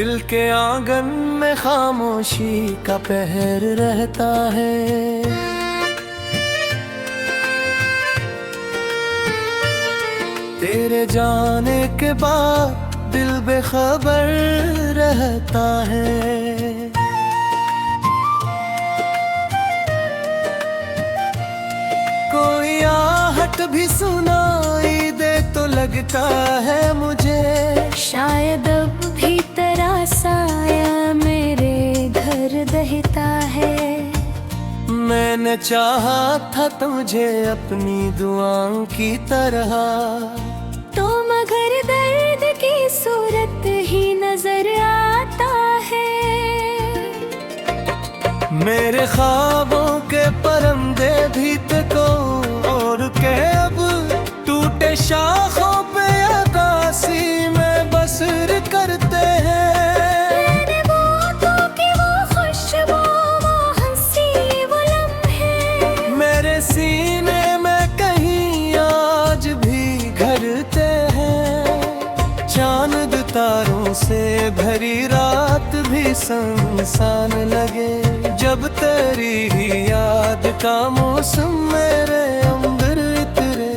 दिल के आंगन में खामोशी का पहर रहता है। तेरे जाने के बाद दिल बेखबर रहता है। कोई आहट भी सुनाई दे तो लगता है मुझे शायद अब भी तेरा साया मेरे घर दहता है। मैंने चाहा था तुझे अपनी दुआओं की तरह, तो मगर दर्द की सूरत ही नजर आता है। मेरे ख्वाबों के परंदे भी तो और के अब टूटे शाखों पे आकाशी में बसर करते हैं। मैंने वो खुशबू, वो हंसी, वो लम्हे मेरे सीने में कहीं आज भी घरते हैं। चांद तारों से भरी रात भी सुनसान लगे, जब तेरी ही याद का मौसम मेरे अंदर इतरे।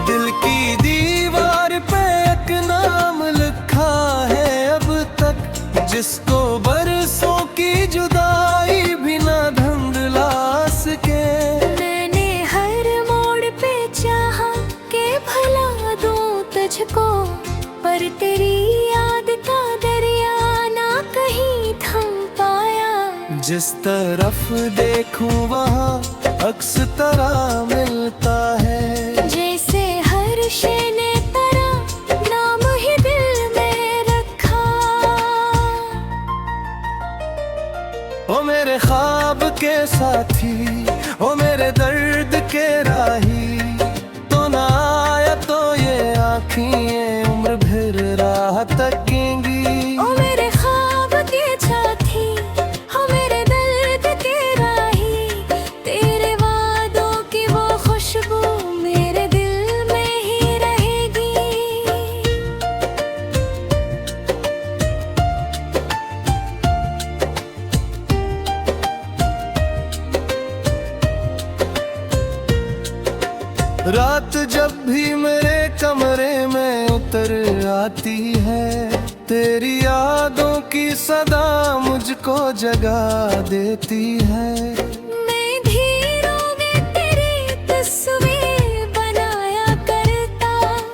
दिल की दीवार पे एक नाम लिखा है अब तक, जिसको बरसों की जुदाई भी ना धुंधला सके। मैंने हर मोड़ पे चाहा के भला दूं तुझको, पर तेरी याद का दरिया ना कहीं थम पाया। जिस तरफ देखूं वहाँ अक्स तेरा मिलता है। जैसे हर शे ने तेरा नाम ही दिल में रखा। ओ मेरे ख्वाब के साथी, ओ मेरे दर्द के राही, तो ना आया तो ये आँखें उम्र भर राह तकेंगी। ओ मेरे ख्वाब के साथी, हो मेरे दर्द के राही, तेरे वादों की वो खुशबू मेरे दिल में ही रहेगी। रात जब भी मेरे कमरे में उतर आती है, तेरी यादों की सदा मुझको जगा देती है। मैं धीरों में तेरी तस्वीर बनाया करता,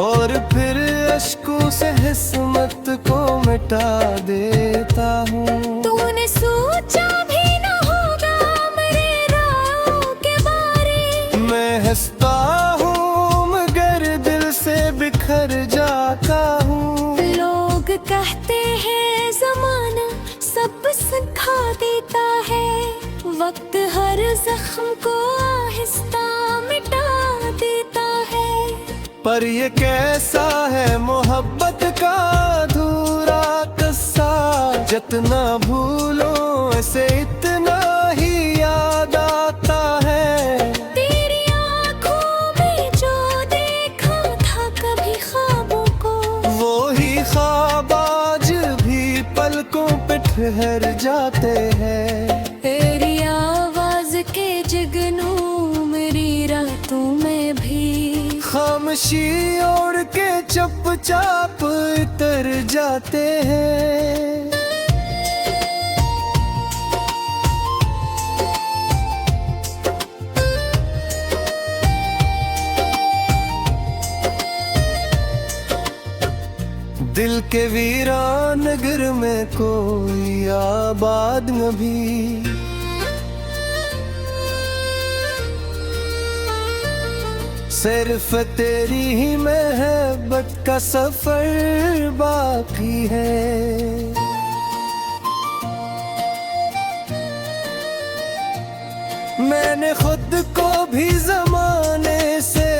और फिर अश्कों से किस्मत को मिटा देता हूँ। तूने सोचा भी न होगा मेरे राहों के बारे। मैं हंसता हूँ मगर दिल से बिखर जाता हूँ। लोग कहते हैं जमाना सब सिखा देता है, वक्त हर जख्म को आहिस्ता मिटा देता है। पर ये कैसा है मोहब्बत का अधूरा किस्सा, जितना भूलो ऐसे इतना ही याद आता है। तेरी आँखों में जो देखा था कभी ख्वाबों को, वो ही ख्वाब आज भी पलकों पे ठहर जाते हैं। तेरी आवाज के जगनू मेरी रातों में भी खामोशी ओढ़ के चुपचाप उतर जाते हैं। दिल के वीरान नगर में कोई आबाद न भी, सिर्फ तेरी ही महबत का सफर बाकी है। मैंने खुद को भी जमाने से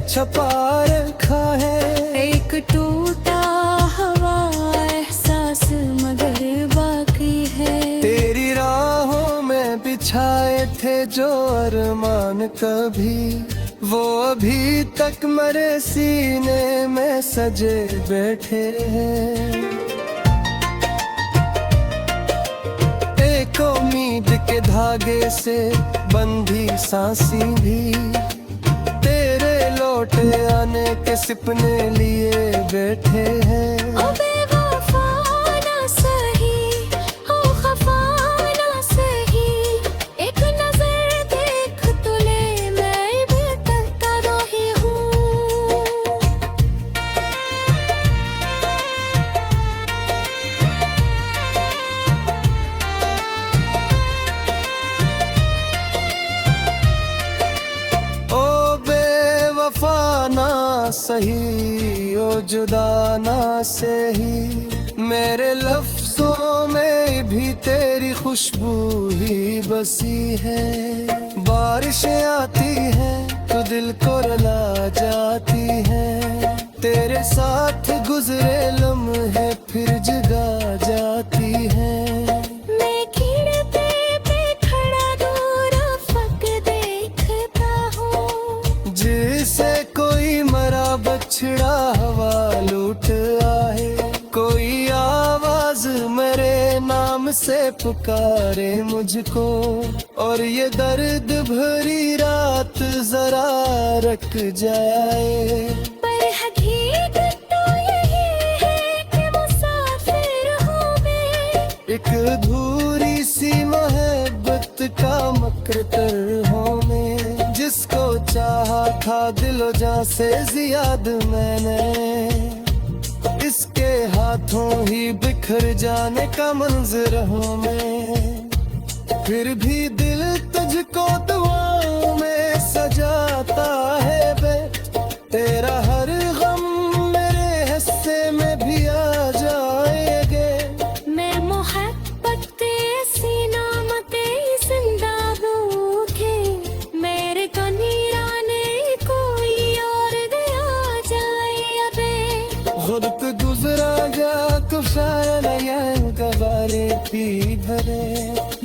छुपा रखा है। एक टूटा हवा एहसास मगर बाकी है। तेरी राहों में बिछाए थे जो अरमान कभी वो अभी तक मेरे सीने में सजे बैठे हैं। एक उम्मीद के धागे से बंधी सांसें भी तेरे लौटे आने के सपने लिए बैठे हैं। ओ बेवफा ना सही, ओ खफा ना सही, एक नजर देख तो ले, मैं भी तकता रही हूँ। ओ बेवफा ना सही, ओ जुदा ना सही, मेरे लफ्जों में भी तेरी खुशबू ही बसी है। बारिशें आती हैं तो दिल को रुला जाती हैं, तेरे साथ गुजरे लम्हे फिर जगा जाती हैं। मैं खिड़की पे खड़ा दूर फक देखता हूँ, जिसे कोई मरा बछड़ा हवा लूट आए, कोई आवाज मेरे नाम से पुकारे मुझको, और ये दर्द भरी रात जरा रख जाए। पर हकीकत तो यही है कि मुसाफिर हूँ मैं। एक अधूरी सी मोहब्बत का मकर कर हूँ मैं, जिसको चाहा था दिलो जान से ज्यादा मैंने, इसके हाथों ही बिखर जाने का मंजर हूँ मैं। फिर भी दिल तुझको दुआओं में सजाता है बे, तेरा हर गम मेरे हिस्से में भी आ जाएगे। मैं मोहब्बत ऐसी नामते जिंदा भूखे, मेरे को नीराने कोई और दिया जाए अबे। खुद पे गुजरा जा तो शायद कबारे पी भरे,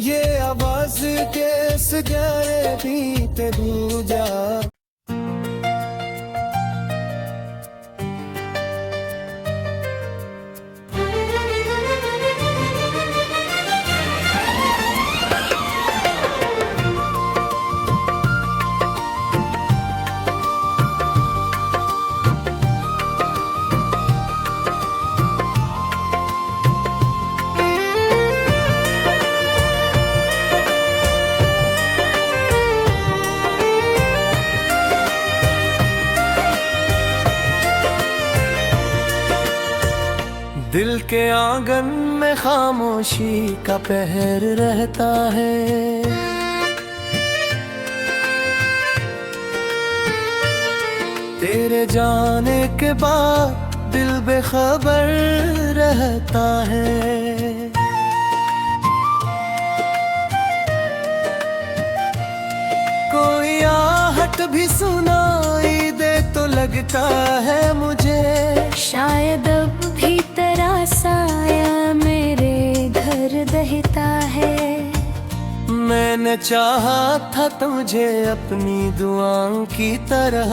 ये आवाज के सजारे पीते भूजा। दिल के आंगन में खामोशी का पहर रहता है, तेरे जाने के बाद दिल बेखबर रहता है। कोई आहट भी सुनाई दे तो लगता है मुझे, शायद अब भी तेरा साया मेरे घर दहता है। मैंने चाहा था तुझे अपनी दुआओं की तरह,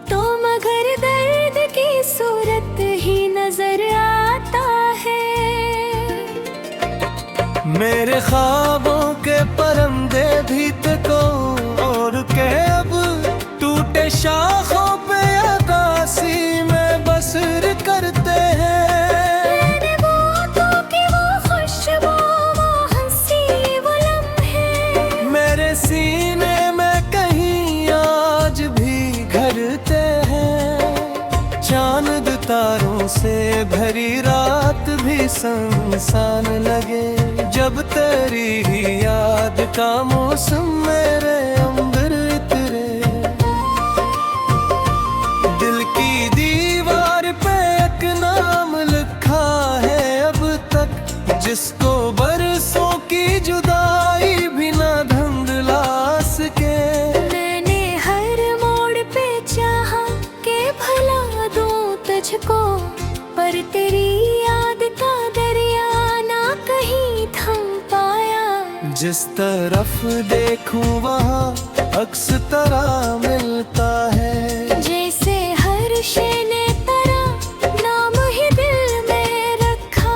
तो मगर दर्द की सूरत ही नजर आता है। मेरे ख्वाबों के परंदे भी तो और के अब टूटे शाखों पे आकाशी में बसर करते हैं। मैंने वो तो कि वो खुशबू, वो हंसी, वो लम्हे मेरे सीने में कहीं आज भी घरते हैं। चांद तारों से भरी रात भी सुनसान लगे, जब तेरी ही याद का मौसम मेरे अंदर उतरे। दिल की दीवार पे एक नाम लिखा है अब तक, जिसको बरसों की जुदाई भी ना धुंधला सके। मैंने हर मोड़ पे चाहा कि भला दूं तुझको, पर तेरी याद का दरिया ना कहीं थम पाया। जिस तरफ देखूं वहाँ अक्स तरह मिलता है। जैसे हर शे ने तरह नाम ही दिल में रखा।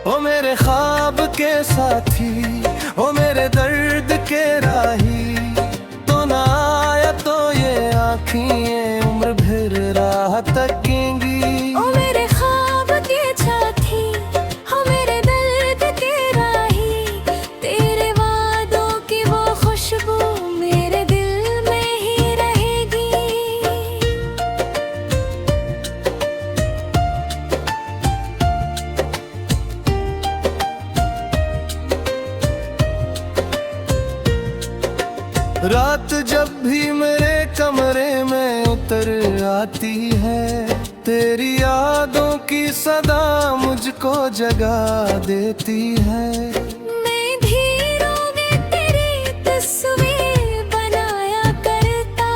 ओ मेरे ख्वाब के साथी, ओ मेरे दर्द के राही, तो ना आया तो ये आँखें उम्र भर राह तकेंगी। ओ मेरे ख्वाब के साथी, ओ मेरे दर्द के राही, तेरे वादों की वो खुशबू मेरे दिल में ही रहेगी। रात जब भी मेरे कमरे में उतर आती है, तेरी यादों की सदा मुझको जगा देती है। मैं धीरों में तेरी तस्वीर बनाया करता,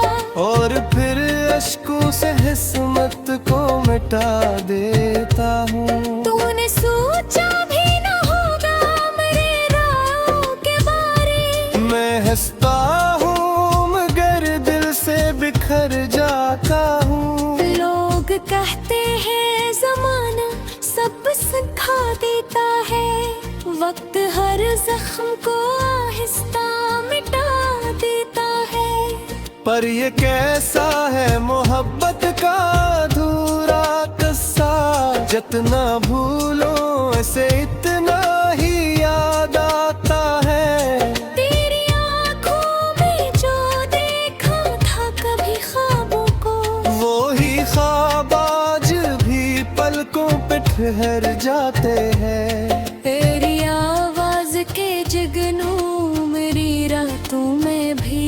और फिर अश्कों से किस्मत को मिटा देता हूँ। तूने सोचा भी न होगा मेरे राहों के बारे। मैं हंसता हूँ मगर दिल से बिखर जाता हूँ। लोग कहते हैं जमाना सब सिखा देता है, वक्त हर जख्म को आहिस्ता मिटा देता है। पर ये कैसा है मोहब्बत का अधूरा किस्सा, जितना भूलो ऐसे इतना ही याद आता है। तेरी आँखों में जो देखा था कभी ख्वाबों को, वो ही ख्वाब आज भी पलकों पे ठहर जाते हैं। तेरी आवाज के जगनू मेरी रातों में भी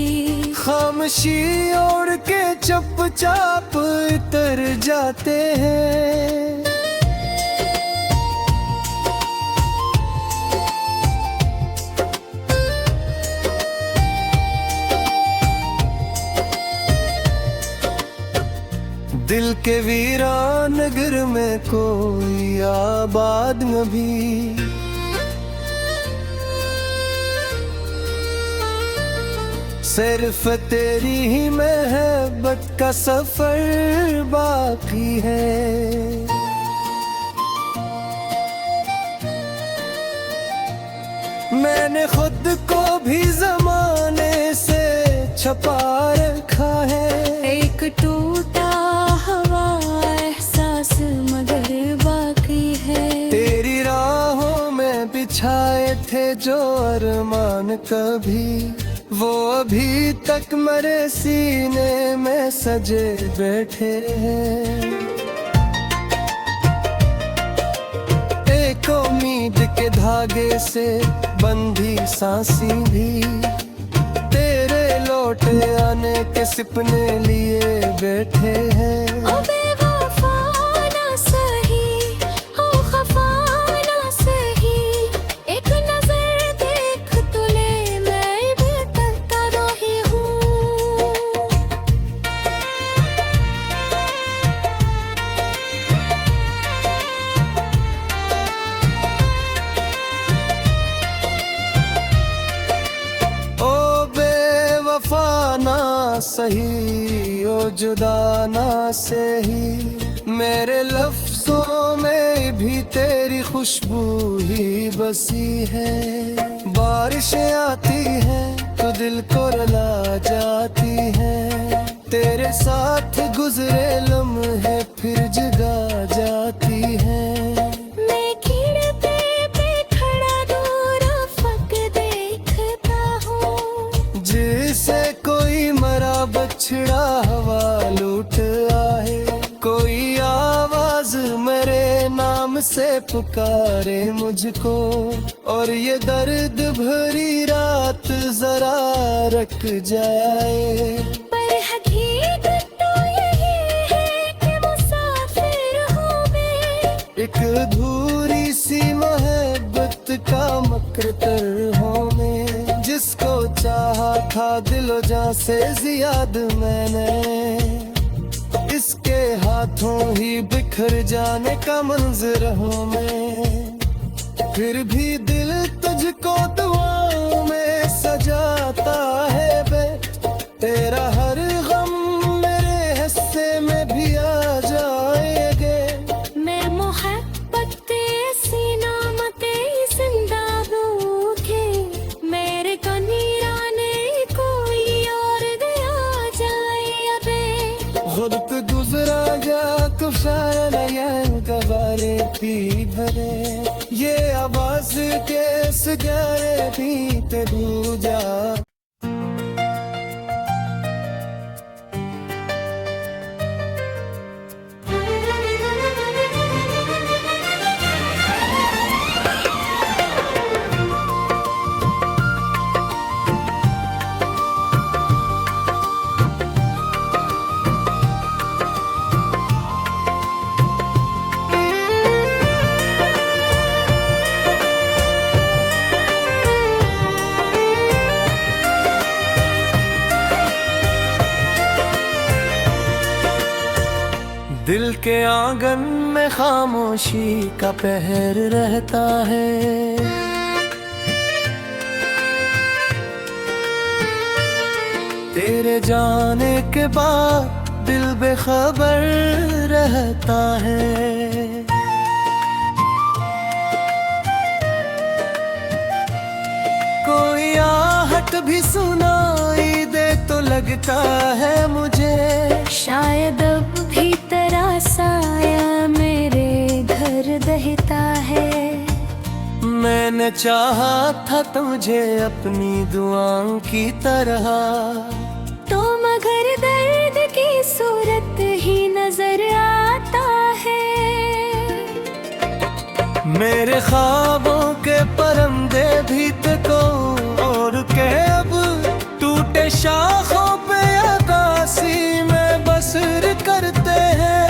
खामोशी ओढ़ के चुपचाप उतर जाते हैं। दिल के वीरान नगर में कोई आबाद न भी, सिर्फ तेरी ही महबत का सफर बाकी है। मैंने खुद को भी जमाने से छुपा रखा है। एक टूटा हवा एहसास मगर बाकी है। तेरी राहों में बिछाए थे जो अरमान कभी, वो अभी तक मेरे सीने में सजे बैठे हैं। एक उम्मीद के धागे से बंधी सांसें भी, तेरे लौट आने के सपने लिए बैठे हैं। ओ बेवफा ना सही, ओ खफा ना सही, एक नजर देख तो ले, मैं भी करता रही हूँ। ओ बेवफा ना सही, ओ जुदा ना सही, मेरे लफ्जों में भी तेरी खुशबू ही बसी है। बारिशें आती हैं तो दिल को रुला जाती हैं, तेरे साथ गुजरे लम्हे फिर जगा जाती हैं। मैं खिड़की पे खड़ा दूर फक देखता हूँ, जिसे कोई मरा बछड़ा हवा लूट आए, कोई आवाज मेरे नाम से पुकारे मुझको, और ये दर्द भरी रात जरा रख जाए। पर हकीकत तो यही है कि मुसाफिर हूँ मैं। एक अधूरी सी मोहब्बत का मकर कर हूँ मैं, जिसको चाहा था दिलो जान से ज्यादा मैंने, इसके हाथों ही बिखर जाने का मंजर हूँ मैं। फिर भी दिल तुझको दुआओं में सजाता है बे, तेरा हर गम मेरे हिस्से में भी आ जाएंगे। मैं मोहब्बत ऐसी नामते जिंदा रूठे, मेरे कनीराने कोई और दिया जाए अबे। खुद पे गुजरा जा तो शायद कबारे पी भरे, ये आवाज के सजारे पीते भूजा। दिल के आंगन में खामोशी का पहर रहता है, तेरे जाने के बाद दिल बेखबर रहता है। कोई आहट भी सुनाई दे तो लगता है मुझे, शायद अब भी तेरा साया मेरे घर दहता है। मैंने चाहा था तुझे अपनी दुआओं की तरह, तो मगर दर्द की सूरत ही नजर आता है। मेरे ख्वाबों के परंदे भी तो और के अब टूटे शाखों पे आकाशी में बसर करते हैं।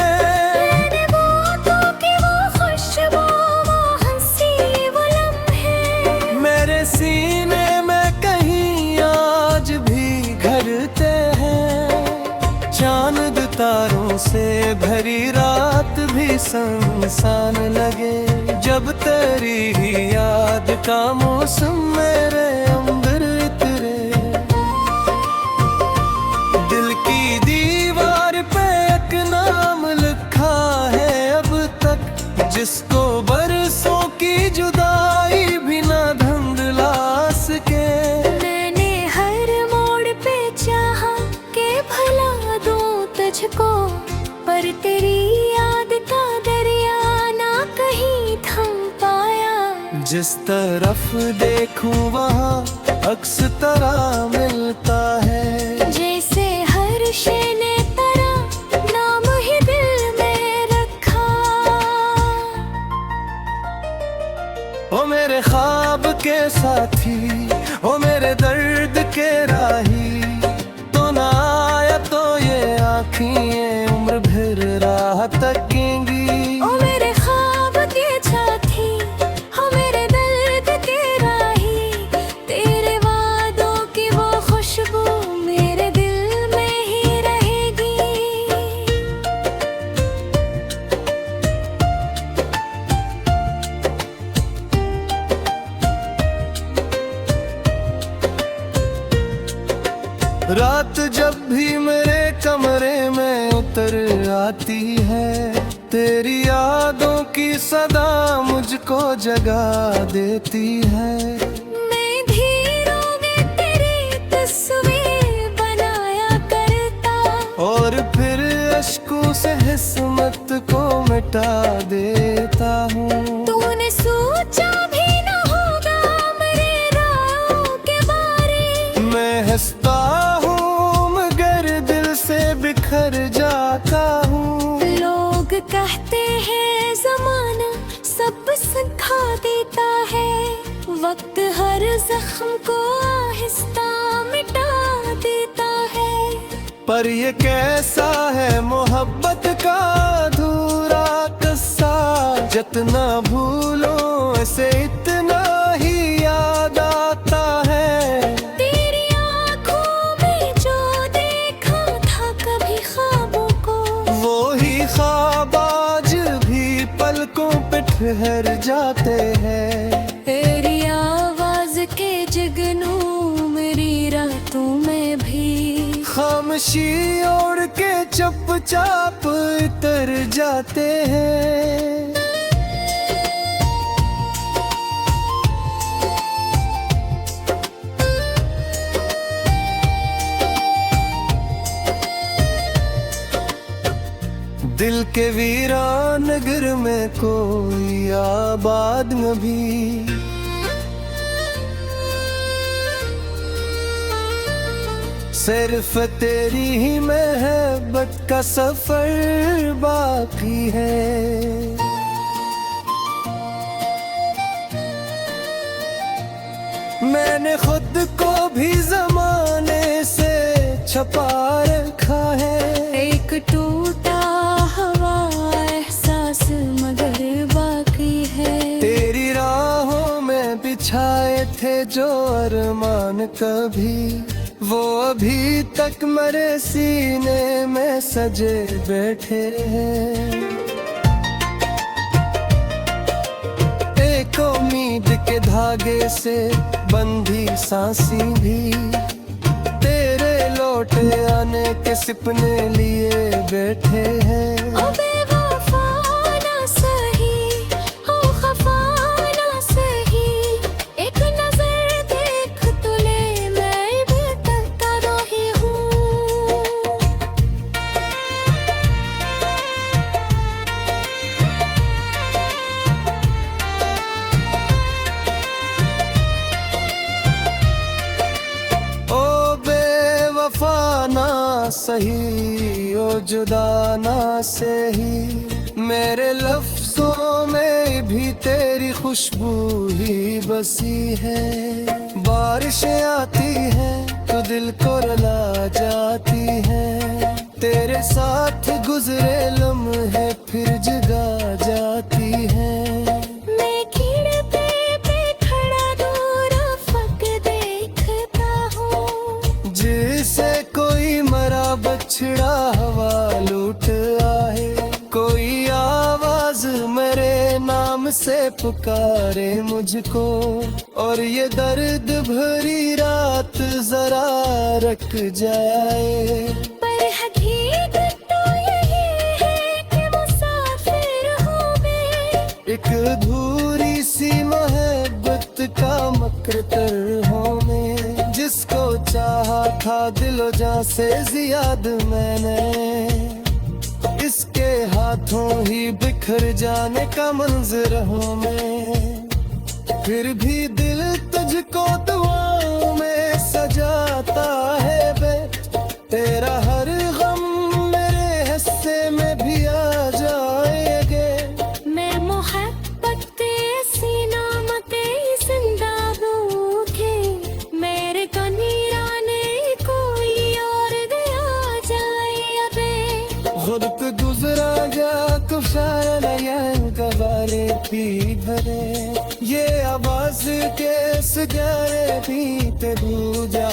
मैंने वो तो कि वो खुशबू, वो हंसी, वो लम्हे मेरे सीने में कहीं आज भी घरते हैं। चांद तारों से भरी रात भी सुनसान लगे, जब तेरी ही याद का मौसम मेरे अंदर इतरे। दिल की दीवार पे एक नाम लिखा है अब तक, जिसको बरसों की जुदाई भी ना धुंधला सके। मैंने हर मोड़ पे चाहा कि भला दूं तुझको, पर तेरी याद का दरिया ना कहीं थम पाया। जिस तरफ देखूं वहाँ अक्स तेरा मिलता है, जैसे हर शे ने तेरा नाम ही दिल में रखा। ओ मेरे ख्वाब के साथी, ओ मेरे दर्द के राही, तो ना आया तो ये आँखें उम्र भर राह तकेंगी। ओ मेरे ख्वाब के साथी, ओ मेरे दर्द के राही, तेरे वादों की वो खुशबू मेरे दिल में ही रहेगी। रात जब भी मेरे कमरे में उतर आती है, तेरी यादों की सदा मुझको जगा देती है। मैं धीरों में तेरी तस्वीर बनाया करता, और फिर अश्कों से किस्मत को मिटा देता हूँ। तूने सोचा भी न होगा मेरे राहों के बारे। मैं हंसता हूँ मगर दिल से बिखर जाता हूँ। लोग कहते हैं जमाना सब सिखा देता है, वक्त हर जख्म को आहिस्ता मिटा देता है। पर ये कैसा है मोहब्बत का अधूरा किस्सा, जितना भूलो ऐसे इतना ही याद आता है। तेरी आँखों में जो देखा था कभी ख्वाबों को, वो ही ख्वाब आज भी पलकों पे ठहर जाते हैं। तेरी आवाज के जुगनू तू मैं भी। खामोशी ओढ़ के चुपचाप उतर जाते हैं। दिल के वीरान नगर में कोई आबाद न भी, सिर्फ तेरी ही महबत का सफर बाकी है। मैंने खुद को भी जमाने से छुपा रखा है। एक टूटा हवा एहसास मगर बाकी है। तेरी राहों में बिछाए थे जो अरमान कभी, वो अभी तक मेरे सीने में सजे बैठे हैं। एक उम्मीद के धागे से बंधी सांसें भी, तेरे लौटे आने के सपने लिए बैठे हैं। ओ बेवफा ना सही, ओ खफा ना सही, एक नजर देख तो ले, मैं भी तकता रही हूँ। ओ बेवफा ना सही, ओ जुदा ना सही, मेरे लफ्जों में भी तेरी खुशबू ही बसी है। बारिशें आती हैं तो दिल को रुला जाती हैं, तेरे साथ गुजरे लम्हे फिर जगा जाती हैं। मैं खिड़की पे खड़ा दूर फक देखता हूँ, जिसे कोई मरा बछड़ा हवा लूट आए, कोई आवाज मेरे नाम से पुकारे मुझको, और ये दर्द भरी रात जरा रख जाए। पर हकीकत तो यही है कि मुसाफिर हूँ मैं। एक अधूरी सी मोहब्बत का मकरतर हूँ मैं, जिसको चाहा था दिलो जान से ज्यादा मैंने, इसके हाथों ही बिखर जाने का मंजर हूँ मैं। फिर भी दिल तुझको दुआओं में सजाता है बे, तेरा हर गम मेरे हिस्से में भी आ जाएगे। मैं मोहब्बत ऐसी नाम ते जिंदा रूठे, मेरे को नीराने कोई और दिया जाए अबे। खुद पे गुजरा जा कुशार नयन कबारे पी भरे, ये आवाज के सजारे पीते भूजा।